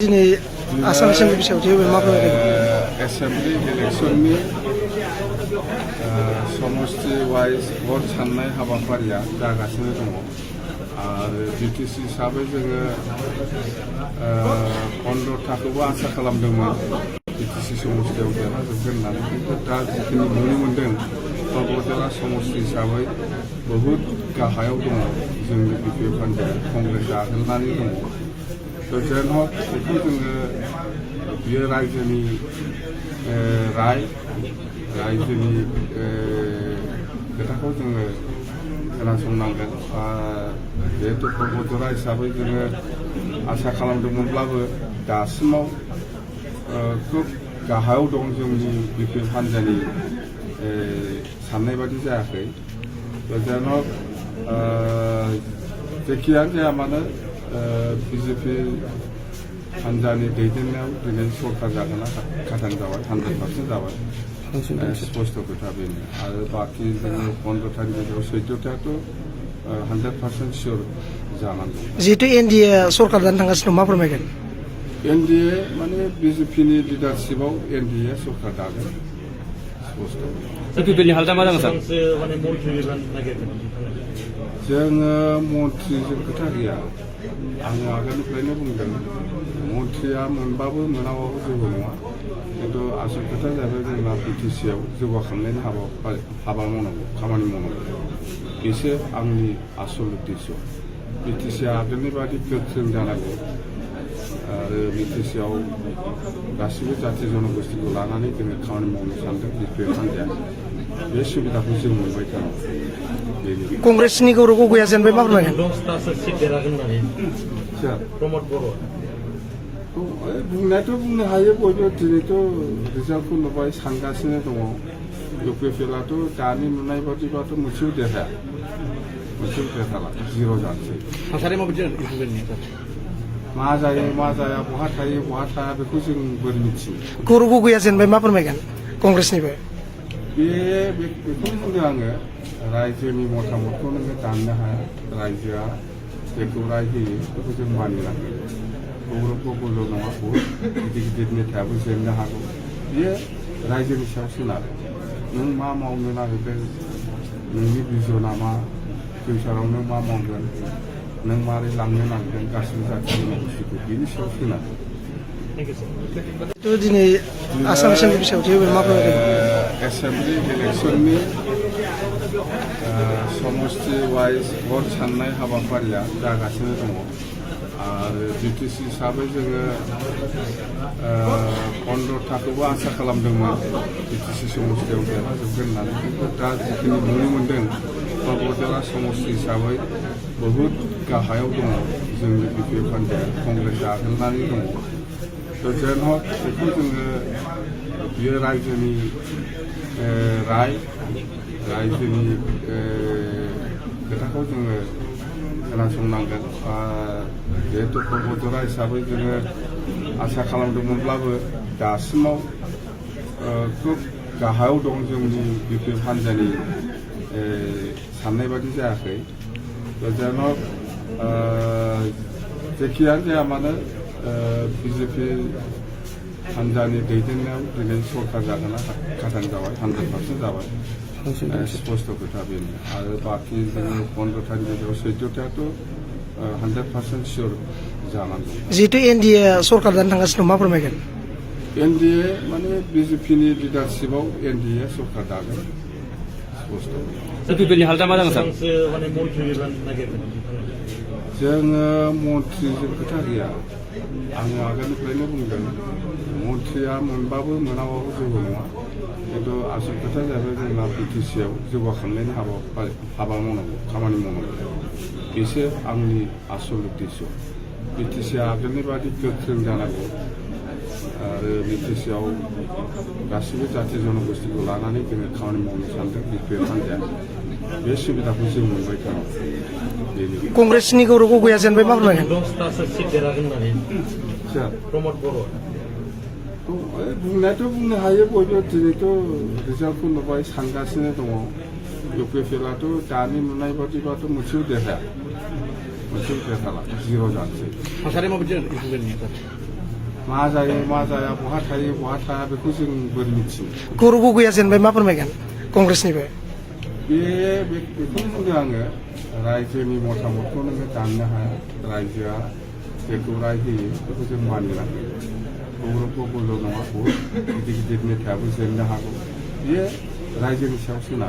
दिनै आसाम एसेम्बलि सायावथि मा फोरमायगोन? एसेम्बलि इलेक्सननि समस्ति वाइज भट साननाय हाबाफारिया जागासिनो दङ आरो बिटिसि हिसाबै जोङो 15थाखौबो आसा खालामदोंमोन बिटिसि समस्तियाव देरहाजोबगोन होननानै, खिन्थु दा जिखिनि नुनो मोन्दों क'क्राझारा समस्ति हिसाबै बहुद गाहायाव दङ। जोंनि बिपिएफ हान्जाया कंग्रेसआ आगोलनानै दङ। जेन हक बेखौ जोङो बियो रायजोनि रायजोनि खोथाखौ जोङो खोनासंनांगोन। जिहेतु क'क्राझारा हिसाबै जोङो आसा खालामदोंमोनब्लाबो दासिमाव खोब गाहायाव दं जोंनि बिपिएफ हान्जानि साननाय बादि जायाखै। जेन हक जेखियानो जाया मानो बिजेपि हान्जानि दैदेननायाव दिनै सरकार जागोना खाथां जाबाय, 100% जाबाय। स्पष्ट खोथा बेनो। आरो बाखि जोङो 15थानि गेजेराव 14थायाथ' 100% सियर जानांगौ। जिहेतु एनडिए सरकार जानो थांगासिनो मा फोरमायगोन? एनडिए माने बिजेपिनि लिडारशिपआव एनडिए सरकार दागोन स्पष्ट। बिपिएफनि हालदा मा जागोन सार? जोङो मन्थ्रिजों खोथा गैया। आङो आगोलनिफ्रायनो बुंदों मन्थ्रिया मोनबाबो मोनाबाबो जेबो नङा, खिन्थु आसल खोथा जाहैबाय जोंना बिटिसिआव जौगाखांनायनि हाबा मावनांगौ, खामानि मावनांगौ। बेसो आंनि आसल उद्देश्य। बिटिसिआ आगोलनि बादि गोख्रों जानांगौ आरो बिटिसिआव गासिबो जाथि जनगोष्ठीखौ लानानै जोङो खामानि मावनो सानदों बिपिएफ हान्जाया। बे सुबिदाखौ जों मोनबाय थानांगौ। कंग्रेसनि गौरव गगैया जेनबाय मा फोरमायगोन? बुंनायाथ' बुंनो हायो, बयबो दिनैथ' रिजाल्टखौ नुबाय, सानगासिनो दङ। इउपिएफएलआथ' दानि नुनाय बादिबाथ' मोनसेबो देरहाया, मोनसेबो देरहाला, 0 जानोसै। थासारिया माबायदि मा जायो मा जाया, बहा थायो बहा थाया बेखौ जों बोरै मिथियो। गौरव गगैया जेनबाय मा फोरमायगोन कंग्रेसनिफ्राय? बेखौनो बुंदों आङो, रायजोनि मतामतखौ नोङो दाननो हाया। रायजोआ जेखौ राय होयो बेखौ जों मानिनांगोन। गौरव गगैल' नङा, बहुद गिदिर गिदिर नेतायाबो जेननो हागौ। बेयो रायजोनि सायाव सोनारो। नों मा मावनो नागिरदों, नोंनि भिजना मा, फिउचाराव नों मा मावगोन, नों मारै लांनो नागिरदों गासिबो जाथि जनगोष्ठीखौ, बेनि सायाव सोनारो। दिनै आसाम एसेम्बलि सायावथि मा फोरमायगोन? एसेम्बलि इलेक्सननि समस्ति वाइज भट साननाय हाबाफारिया जागासिनो दङ आरो बिटिसि हिसाबै जोङो 15थाखौबो आसा खालामदोंमन बिटिसि समस्तियाव देरहाजोबगोन होननानै, खिन्थु दा जिखिनि नुनो मोन्दों क'क्राझारा समस्ति हिसाबै बहुद गाहायाव दङ जोंनि बिपिएफ हान्जाया, कंग्रेसआ आगोलनानै दङ। जेन हक बेखौ जोङो बियो रायजोनि रायजोनि खोथाखौ जोङो खोनासंनांगोन। जिहेतु क'क्राझारा हिसाबै जोङो आसा खालामदोंमोनब्लाबो दासिमाव खोब गाहायाव दं जोंनि बिपिएफ हान्जानि साननाय बादि जायाखै। जेन हक जेखियानो जाया मानो बिजेपि हान्जानि दैदेननायाव दिनै सरकार जागोना खाथां जाबाय, 100% जाबाय। स्पष्ट खोथा बेनो। आरो बाखि जोङो 15थानि गेजेराव 14थायाथ' 100% सियर जानांगौ। जिहेतु एनडिए सरकार जानो थांगासिनो मा फोरमायगोन? एनडिए माने बिजेपिनि लिडारशिपआव एनडिए सरकार दागोन स्पष्ट। बिपिएफनि हालदा मा जागोन सार? जोङो मन्थ्रिजों खोथा गैया। आङो आगोलनिफ्रायनो बुंदों मन्थ्रिया मोनबाबो मोनाबाबो जेबो नङा, खिन्थु आसल खोथा जाहैबाय जोंना बिटिसिआव जौगाखांनायनि हाबा मावनांगौ, खामानि मावनांगौ। बेसो आंनि आसल उद्देश्य। बिटिसिआ आगोलनि बादि गोख्रों जानांगौ आरो बिटिसिआव गासिबो जाथि जनगोष्ठीखौ लानानै जोङो खामानि मावनो सानदों बिपिएफ हान्जाया। बे सुबिदाखौ जों मोनबाय थानांगौ। कंग्रेसनि गौरव गगैया जेनबाय मा फोरमायगोन? बुंनायाथ' बुंनो हायो, बयबो दिनैथ' रिजाल्टखौ नुबाय, सानगासिनो दङ। इउपिएफएलआथ' दानि नुनाय बादिबाथ' मोनसेबो देरहाया, मोनसेबो देरहाला, 0 जानोसै। थासारिया माबायदि मा जायो मा जाया बहा थायो बहा थाया बेखौ जों बोरै मिथियो गौरब गगैया जेनेबा मा फोरमायगोन कंग्रेसनिफ्राय बेखौनो बुंदों आङो रायजोनि मतामतखौ नोङो दाननो हाया रायजोआ जेखौ राय होयो बेखौ जों मानिनांगोन गौरब गगैल' नङा बहुद गिदिर गिदिर नेतायाबो जेननो हागौ बेयो रायजोनि सायाव सोनारो